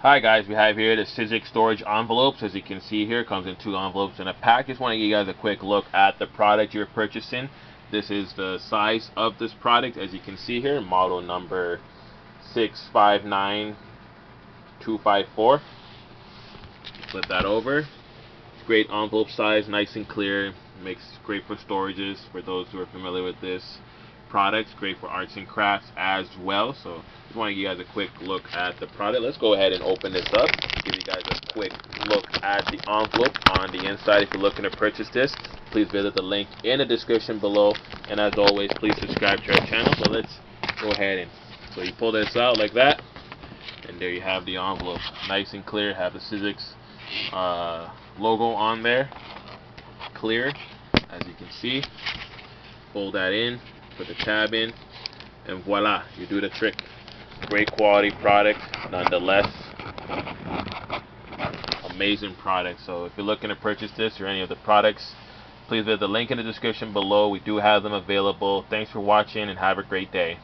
Hi guys, we have here the Sizzix storage envelopes. As you can see here, it comes in 2 envelopes in a pack. Just want to give you guys a quick look at the product you're purchasing. This is the size of this product. As you can see here, model number 659254. Flip that over. Great envelope size, nice and clear. Makes great for storages for those who are familiar with this product. Great for arts and crafts as well. So just want to give you guys a quick look at the product. Let's go ahead and open this up. Give you guys a quick look at the envelope on the inside. If you're looking to purchase this, please visit the link in the description below. And as always, please subscribe to our channel. So let's go ahead and so you pull this out like that, and there you have the envelope. Nice and clear. Have the Sizzix logo on there, clear, as you can see. Fold that in, put the tab in, and voila, you do the trick. Great quality product nonetheless. Amazing product. So if you're looking to purchase this or any of the products, please visit the link in the description below. We do have them available. Thanks for watching and have a great day.